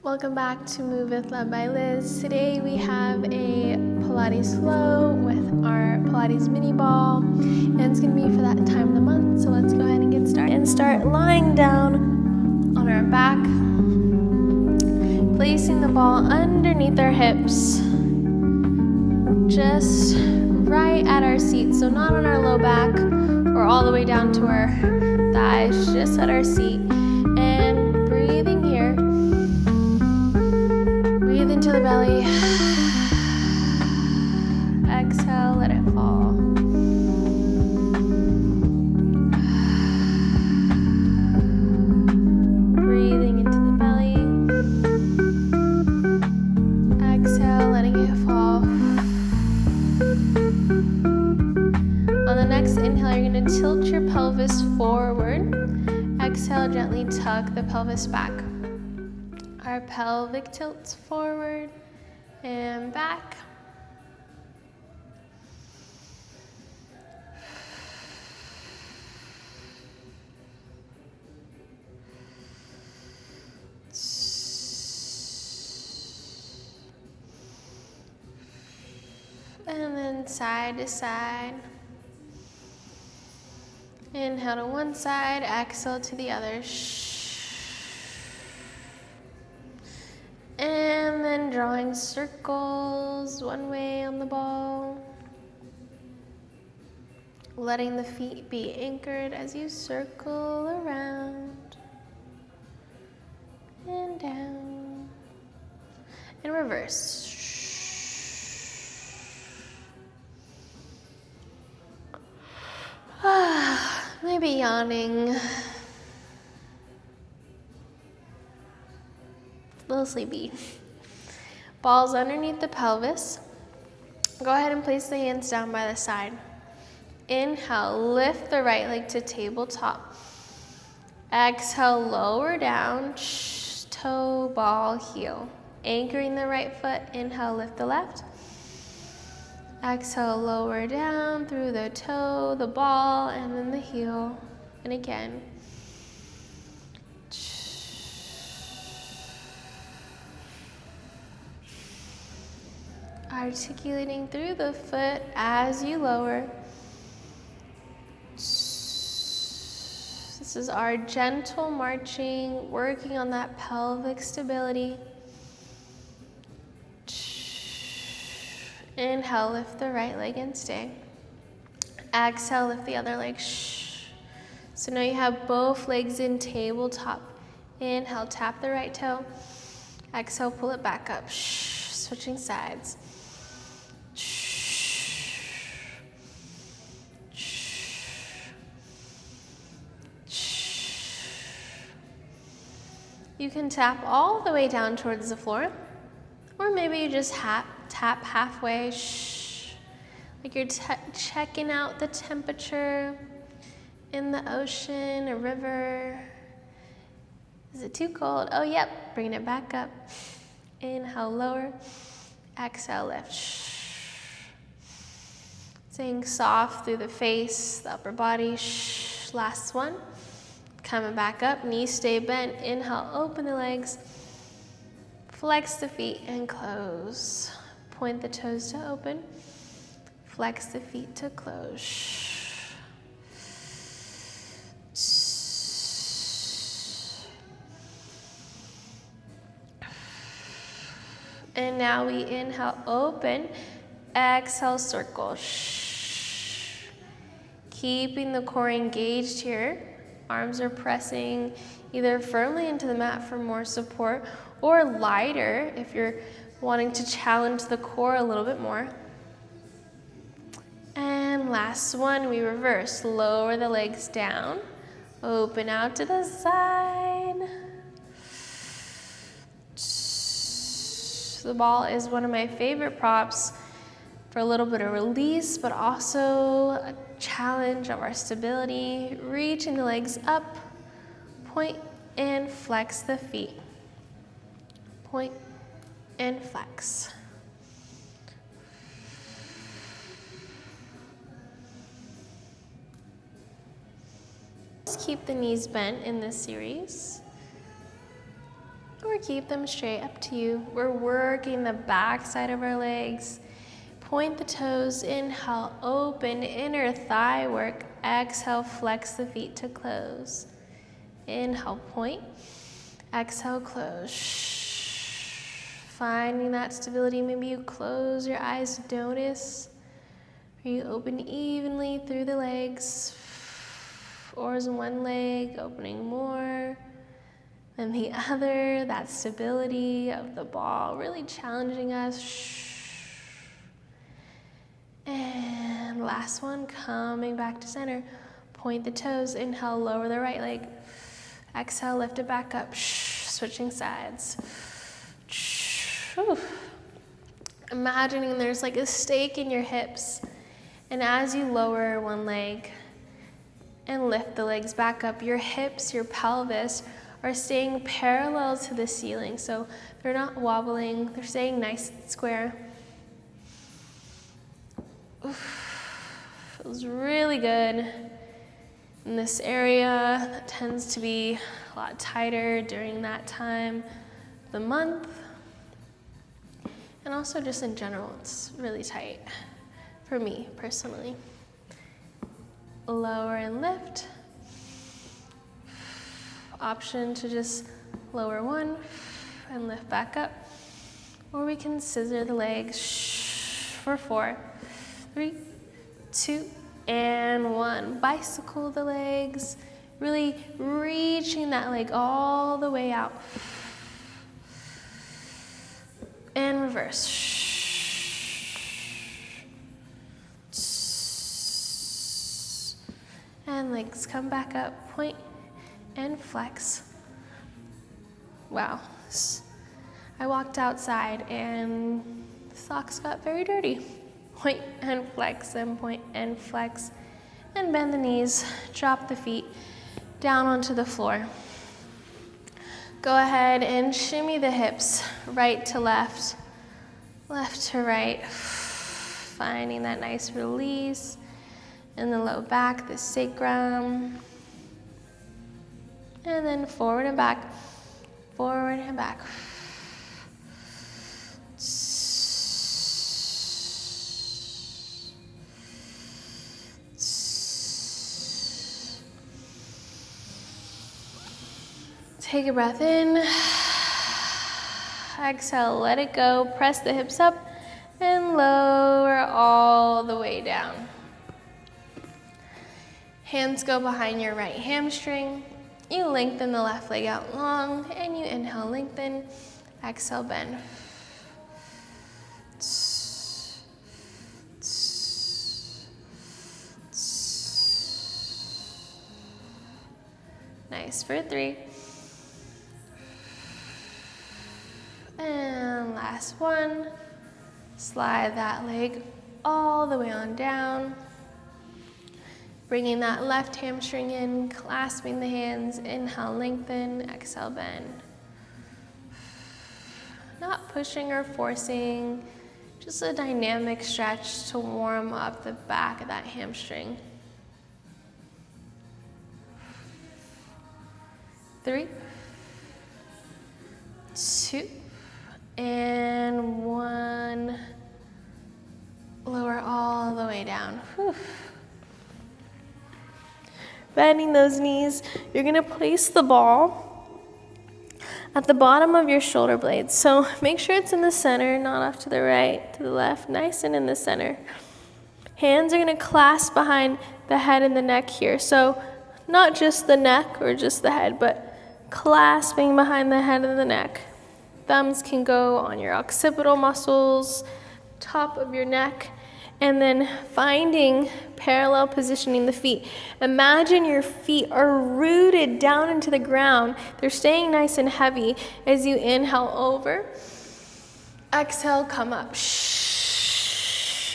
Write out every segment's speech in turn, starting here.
Welcome back to Move with Love by Liz. Today we have a Pilates flow with our Pilates mini ball, and it's going to be for that time of the month. So let's go ahead and get started. And start lying down on our back, placing the ball underneath our hips, just right at our seat. So not on our low back or all the way down to our thighs, just at our seat. And breathing here. Breathe into the belly. Exhale, let it fall. Breathing into the belly. Exhale, letting it fall. On the next inhale, you're going to tilt your pelvis forward. Exhale, gently tuck the pelvis back. Our pelvic tilts forward and back. And then side to side. Inhale to one side, exhale to the other. And then drawing circles one way on the ball. Letting the feet be anchored as you circle around and down. And reverse. Maybe yawning. A little sleepy. Balls underneath the pelvis. Go ahead and place the hands down by the side. Inhale, lift the right leg to tabletop. Exhale, lower down, toe, ball, heel. Anchoring the right foot, inhale, lift the left. Exhale, lower down through the toe, the ball, and then the heel. And again. Articulating through the foot as you lower. This is our gentle marching, working on that pelvic stability. Inhale, lift the right leg and stay. Exhale, lift the other leg. So now you have both legs in tabletop. Inhale, tap the right toe. Exhale, pull it back up. Switching sides. You can tap all the way down towards the floor, or maybe you just tap halfway, like you're checking out the temperature in the ocean, a river. Is it too cold? Oh, yep, bringing it back up. Inhale, lower. Exhale, lift. Staying soft through the face, the upper body. Last one. Coming back up, knees stay bent. Inhale, open the legs. Flex the feet and close. Point the toes to open. Flex the feet to close. And now we inhale, open. Exhale, circle. Keeping the core engaged here. Arms are pressing either firmly into the mat for more support or lighter if you're wanting to challenge the core a little bit more. And last one, we reverse. Lower the legs down. Open out to the side. The ball is one of my favorite props for a little bit of release, but also a challenge of our stability. Reaching the legs up, point and flex the feet. Point and flex. Just keep the knees bent in this series. Or keep them straight, up to you. We're working the back side of our legs. Point the toes, inhale, open, inner thigh work. Exhale, flex the feet to close. Inhale, point. Exhale, close. Finding that stability, maybe you close your eyes, notice. Or you open evenly through the legs. Or is one leg opening more than the other? That stability of the ball really challenging us. And last one, coming back to center. Point the toes, inhale, lower the right leg. Exhale, lift it back up. Switching sides. Imagining there's like a stake in your hips. And as you lower one leg and lift the legs back up, your hips, your pelvis are staying parallel to the ceiling. So they're not wobbling, they're staying nice and square. Feels really good in this area. That tends to be a lot tighter during that time of the month. And also just in general, it's really tight for me personally. Lower and lift. Option to just lower one and lift back up. Or we can scissor the legs for 4, 3, 2, and 1. Bicycle the legs, really reaching that leg all the way out. And reverse. And legs come back up, point and flex. Wow. I walked outside and socks got very dirty. Point and flex, and point and flex. And bend the knees, drop the feet down onto the floor. Go ahead and shimmy the hips, right to left, left to right. Finding that nice release in the low back, the sacrum. And then forward and back, forward and back. Take a breath in. Exhale, let it go. Press the hips up and lower all the way down. Hands go behind your right hamstring. You lengthen the left leg out long, and you inhale, lengthen. Exhale, bend. Nice for 3. And last one. Slide that leg all the way on down. Bringing that left hamstring in, clasping the hands. Inhale, lengthen. Exhale, bend. Not pushing or forcing, just a dynamic stretch to warm up the back of that hamstring. 3, 2, and 1. Lower all the way down. Whew. Bending those knees, you're gonna place the ball at the bottom of your shoulder blades. So make sure it's in the center, not off to the right, to the left, nice and in the center. Hands are gonna clasp behind the head and the neck here. So not just the neck or just the head, but clasping behind the head and the neck. Thumbs can go on your occipital muscles, top of your neck, and then finding parallel positioning the feet. Imagine your feet are rooted down into the ground. They're staying nice and heavy as you inhale over. Exhale, come up.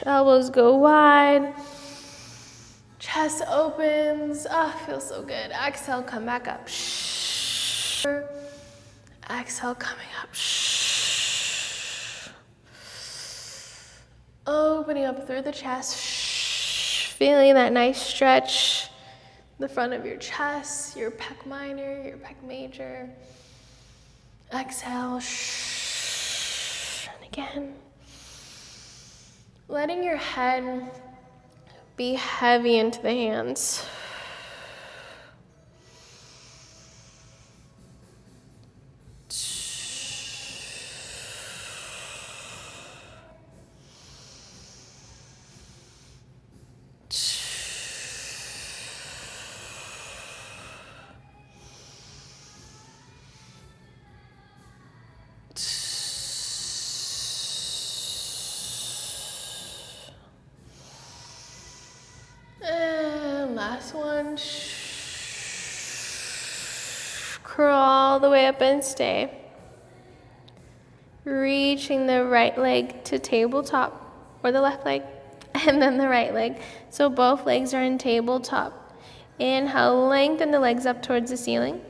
Elbows go wide. Chest opens. Feels so good. Exhale, come back up. Exhale, coming up. Opening up through the chest. Feeling that nice stretch. The front of your chest, your pec minor, your pec major. Exhale. And again. Letting your head be heavy into the hands. And last one. Crawl the way up and stay. Reaching the right leg to tabletop, or the left leg, and then the right leg. So both legs are in tabletop. Inhale, lengthen the legs up towards the ceiling.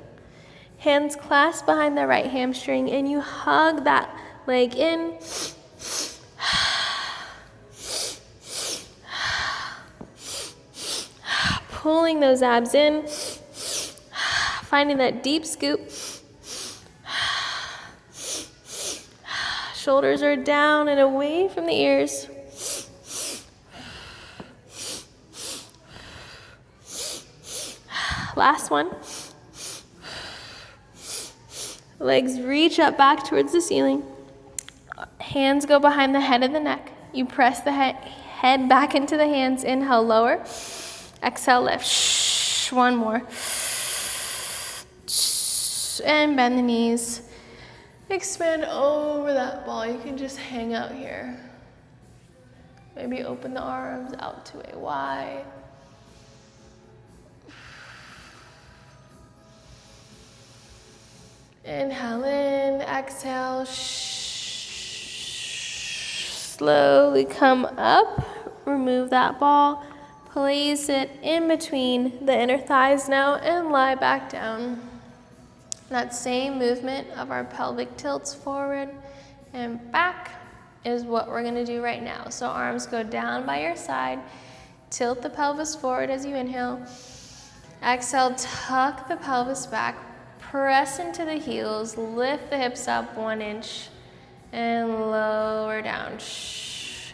Hands clasped behind the right hamstring, and you hug that leg in. Pulling those abs in. Finding that deep scoop. Shoulders are down and away from the ears. Last one. Legs reach up back towards the ceiling. Hands go behind the head of the neck. You press the head back into the hands. Inhale, lower. Exhale, lift. One more. And bend the knees. Expand over that ball. You can just hang out here. Maybe open the arms out to a Y. Inhale in, exhale. Slowly come up. Remove that ball. Place it in between the inner thighs now and lie back down. That same movement of our pelvic tilts forward and back is what we're gonna do right now. So arms go down by your side, tilt the pelvis forward as you inhale. Exhale, tuck the pelvis back, press into the heels, lift the hips up 1 inch and lower down.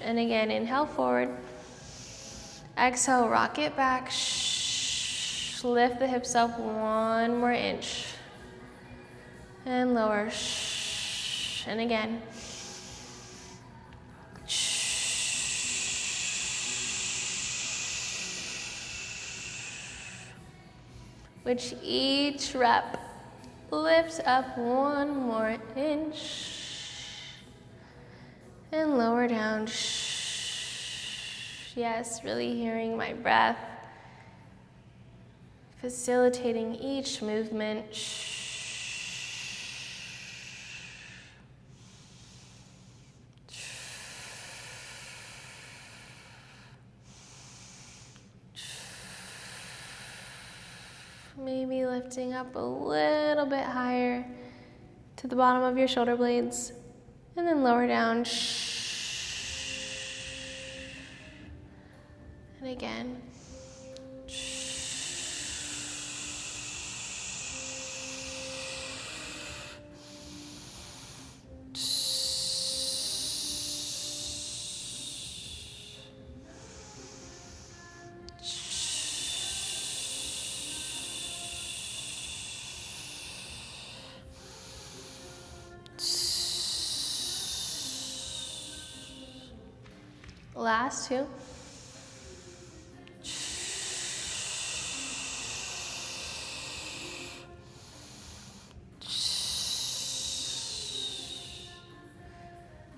And again, inhale forward. Exhale, rock it back. Lift the hips up 1 more inch. And lower. And again. Which each rep lifts up 1 more inch. And lower down. Yes, really hearing my breath. Facilitating each movement. Maybe lifting up a little bit higher to the bottom of your shoulder blades, and then lower down. And again. Last two.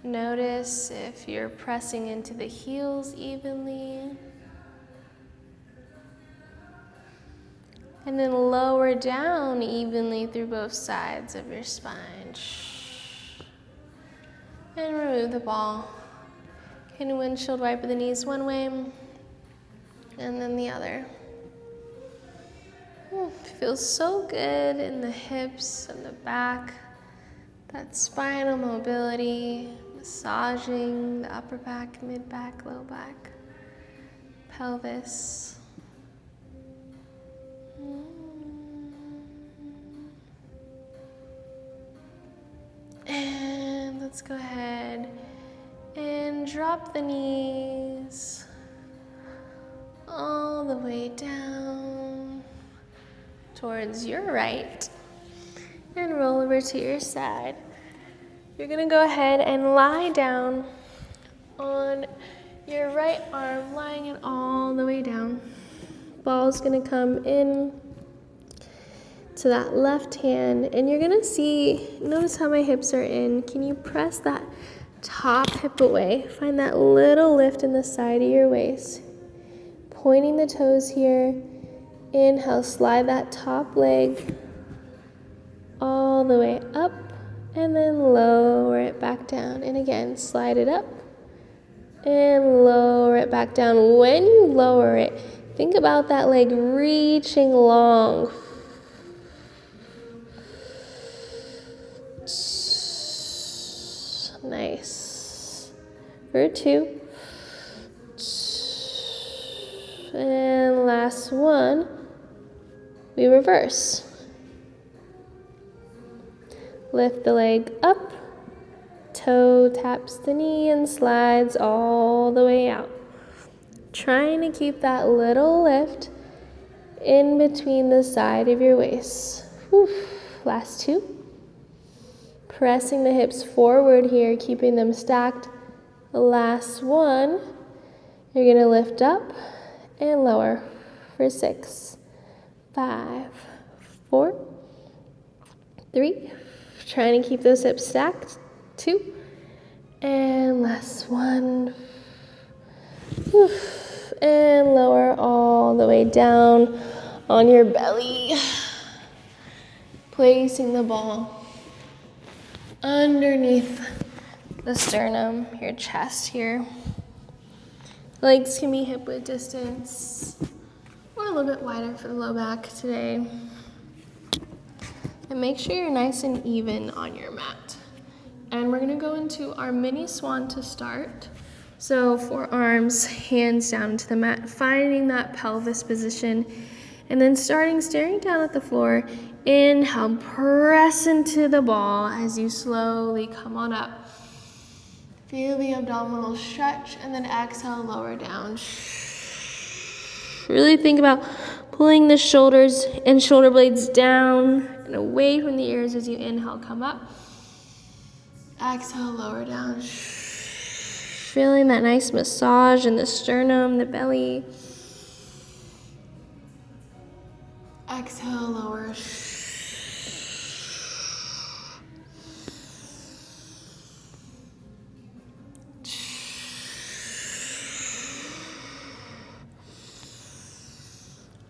Notice if you're pressing into the heels evenly. And then lower down evenly through both sides of your spine. And remove the ball. Can windshield wiper the knees one way and then the other. Feels so good in the hips and the back. That spinal mobility, massaging the upper back, mid back, low back, pelvis. Let's go ahead and drop the knees all the way down towards your right and roll over to your side. You're gonna go ahead and lie down on your right arm, lying it all the way down. Ball's gonna come in to that left hand, and you're gonna see, notice how my hips are in. Can you press that top hip away? Find that little lift in the side of your waist. Pointing the toes here. Inhale, slide that top leg all the way up, and then lower it back down. And again, slide it up and lower it back down. When you lower it, think about that leg reaching long. Nice. For 2. And last one, we reverse. Lift the leg up, toe taps the knee and slides all the way out. Trying to keep that little lift in between the side of your waist. Whew. Last 2. Pressing the hips forward here, keeping them stacked. The last one, you're gonna lift up and lower for 6, 5, 4, 3. Trying to keep those hips stacked. 2. And last one. And lower all the way down on your belly. Placing the ball underneath the sternum, your chest here. Legs can be hip width distance or a little bit wider for the low back today. And make sure you're nice and even on your mat. And we're gonna go into our mini swan to start. So forearms, hands down to the mat, finding that pelvis position, and then staring down at the floor. Inhale, press into the ball as you slowly come on up. Feel the abdominal stretch, and then exhale, lower down. Really think about pulling the shoulders and shoulder blades down and away from the ears as you inhale, come up. Exhale, lower down. Feeling that nice massage in the sternum, the belly. Exhale, lower.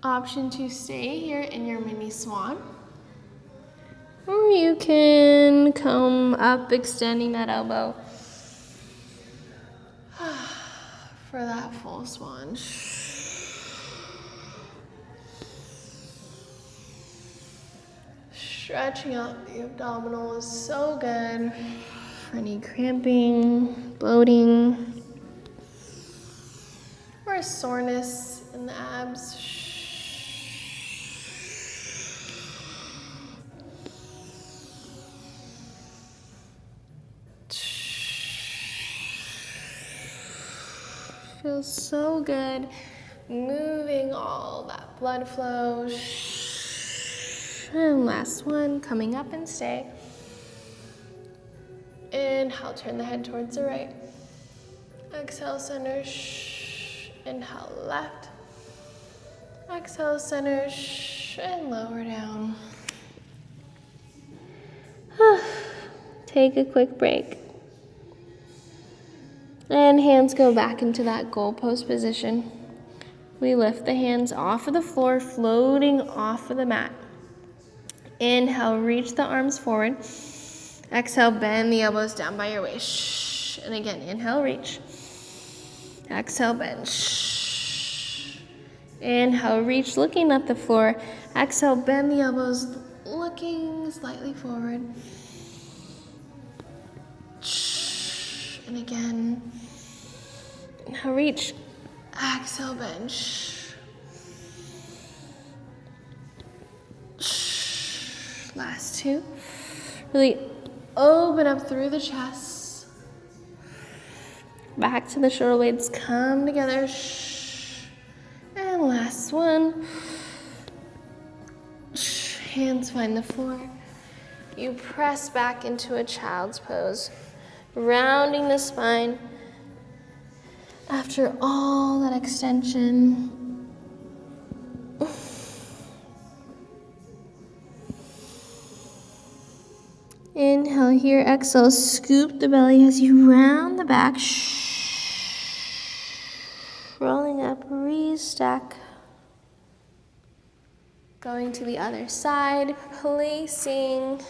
Option to stay here in your mini swan. Or you can come up, extending that elbow for that full swan. Stretching out the abdominal is so good for any cramping, bloating, or soreness in the abs. Feels so good. Moving all that blood flow. And last one, coming up and stay. Inhale, turn the head towards the right. Exhale, center. Inhale, left. Exhale, center. And lower down. Take a quick break. And hands go back into that goalpost position. We lift the hands off of the floor, floating off of the mat. Inhale, reach the arms forward. Exhale, bend the elbows down by your waist. And again, inhale, reach. Exhale, bend. Inhale, reach, looking at the floor. Exhale, bend the elbows, looking slightly forward. And again, inhale, reach. Exhale, bend. Last 2. Really Open up through the chest. Back to the shoulder blades, come together. And last one. Hands find the floor. You press back into a child's pose, rounding the spine. After all that extension, inhale here, exhale, scoop the belly as you round the back, rolling up, restack. Going to the other side, placing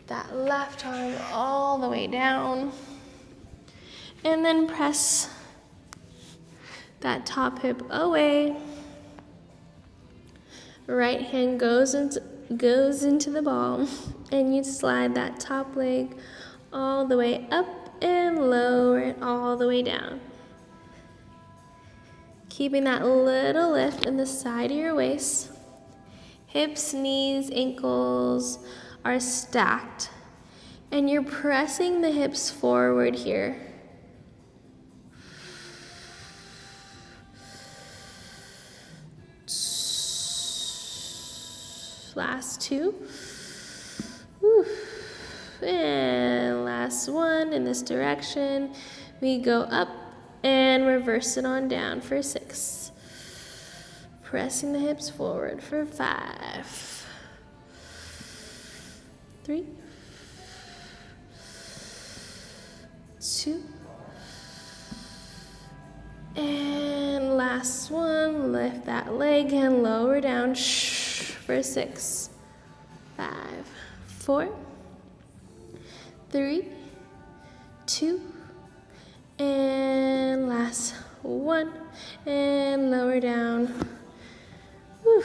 that left arm all the way down, and then press that top hip away. Right hand goes into the ball, and you slide that top leg all the way up and lower it all the way down. Keeping that little lift in the side of your waist. Hips, knees, ankles are stacked, and you're pressing the hips forward here. Last two. Woo. And last one in this direction. We go up and reverse it on down for 6. Pressing the hips forward for 5, 3, 2, and last one. Lift that leg and lower down for 6, 5, 4, 3, 2, and last one, and lower down. Whew.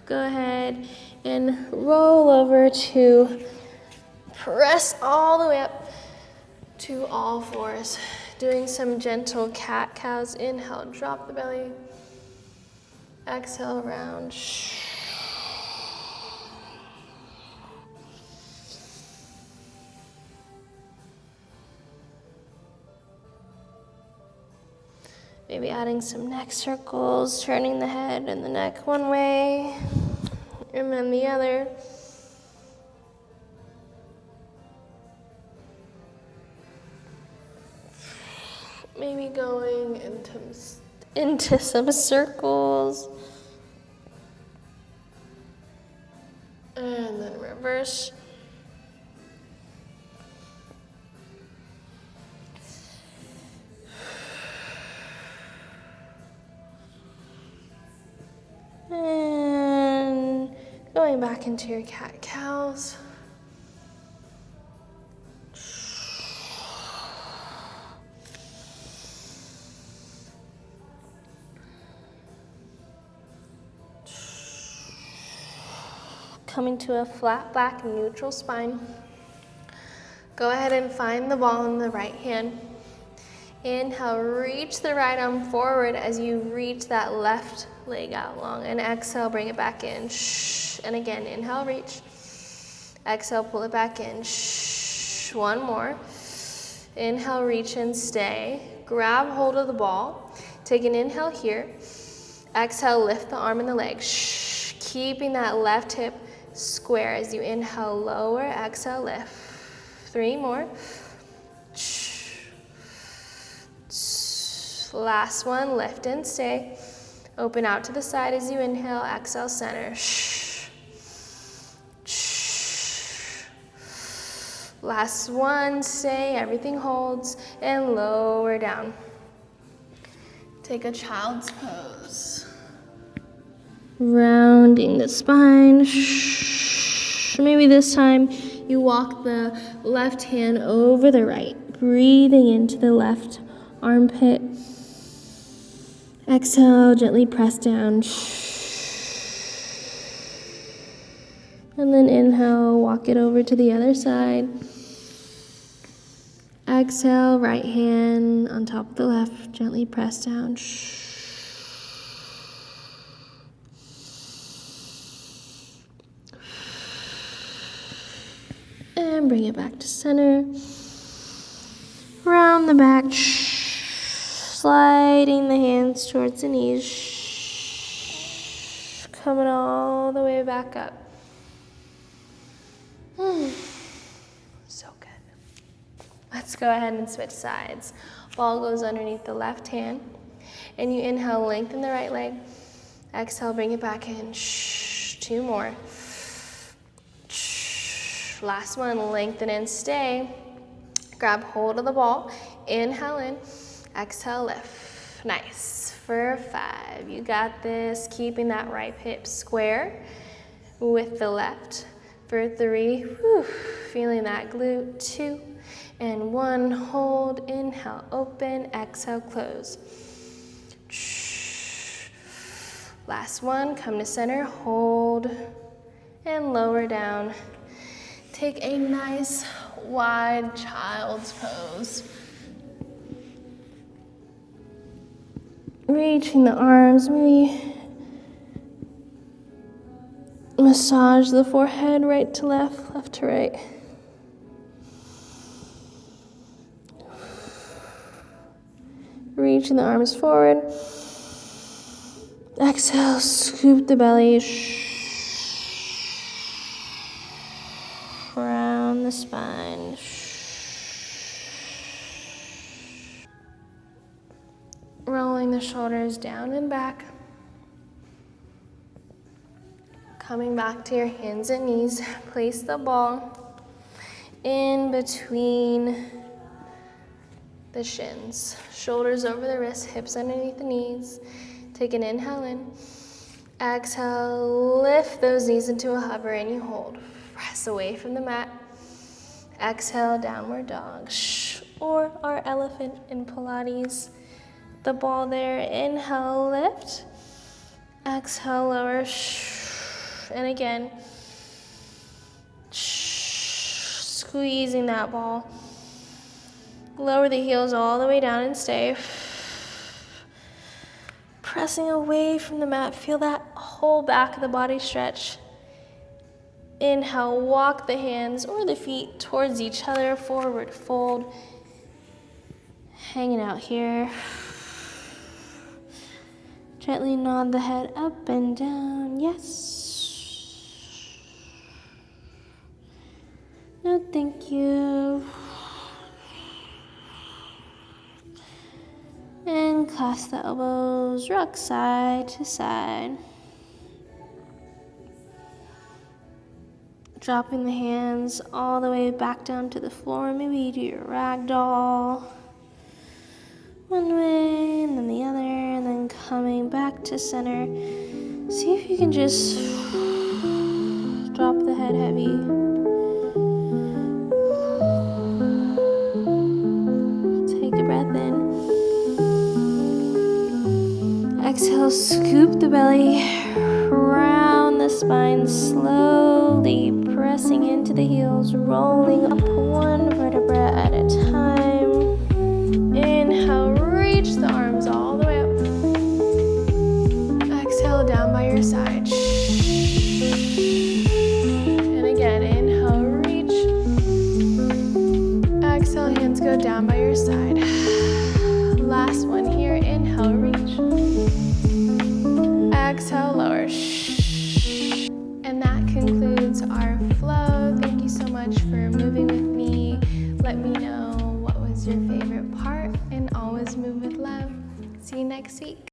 Go ahead and roll over to press all the way up to all fours. Doing some gentle cat-cows. Inhale, drop the belly. Exhale, round. Maybe adding some neck circles, turning the head and the neck one way, and then the other. Maybe going into some circles. And then reverse. And going back into your cat-cows. Coming to a flat back neutral spine. Go ahead and find the ball in the right hand. Inhale, reach the right arm forward as you reach that left leg out long. And exhale, bring it back in. And again, inhale, reach. Exhale, pull it back in. One more. Inhale, reach and stay. Grab hold of the ball. Take an inhale here. Exhale, lift the arm and the leg. Keeping that left hip square as you inhale, lower. Exhale, lift. 3 more. Last one, lift and stay. Open out to the side as you inhale, exhale, center. Last one, stay, everything holds, and lower down. Take a child's pose. Rounding the spine. Maybe this time you walk the left hand over the right, breathing into the left armpit. Exhale, gently press down. And then inhale, walk it over to the other side. Exhale, right hand on top of the left, gently press down. And bring it back to center. Round the back, sliding the hands towards the knees, coming all the way back up. So good. Let's go ahead and switch sides. Ball goes underneath the left hand, and you inhale, lengthen the right leg. Exhale, bring it back in. 2 more. Last one, lengthen and stay. Grab hold of the ball. Inhale in. Exhale, lift. Nice. For 5. You got this. Keeping that right hip square with the left. For 3. Feeling that glute. 2 and 1. Hold. Inhale, open. Exhale, close. Last one. Come to center. Hold. And lower down. Take a nice wide child's pose. Reaching the arms, maybe massage the forehead right to left, left to right. Reaching the arms forward. Exhale, scoop the belly. Around the spine. Rolling the shoulders down and back. Coming back to your hands and knees. Place the ball in between the shins. Shoulders over the wrists, hips underneath the knees. Take an inhale in. Exhale, lift those knees into a hover and you hold. Press away from the mat. Exhale, downward dog. Or our elephant in Pilates. The ball there. Inhale, lift. Exhale, lower. And again. Squeezing that ball. Lower the heels all the way down and stay. Pressing away from the mat. Feel that whole back of the body stretch. Inhale, walk the hands or the feet towards each other, forward fold. Hanging out here. Gently nod the head up and down. Yes. No, thank you. And clasp the elbows, rock side to side. Dropping the hands all the way back down to the floor. Maybe you do your ragdoll. One way and then the other, and then coming back to center. See if you can just drop the head heavy. Take a breath in. Exhale, scoop the belly. Round the spine, slowly pressing into the heels, rolling up one vertebra at a time. Inhale, reach the arms all the way up. Exhale, down by your side. And again, inhale, reach. Exhale, hands go down by your side. Last one here, inhale, reach. Exhale, lower. And that concludes our flow. Thank you so much for moving with me. Let me know what was your favorite part, and always move with love. See you next week.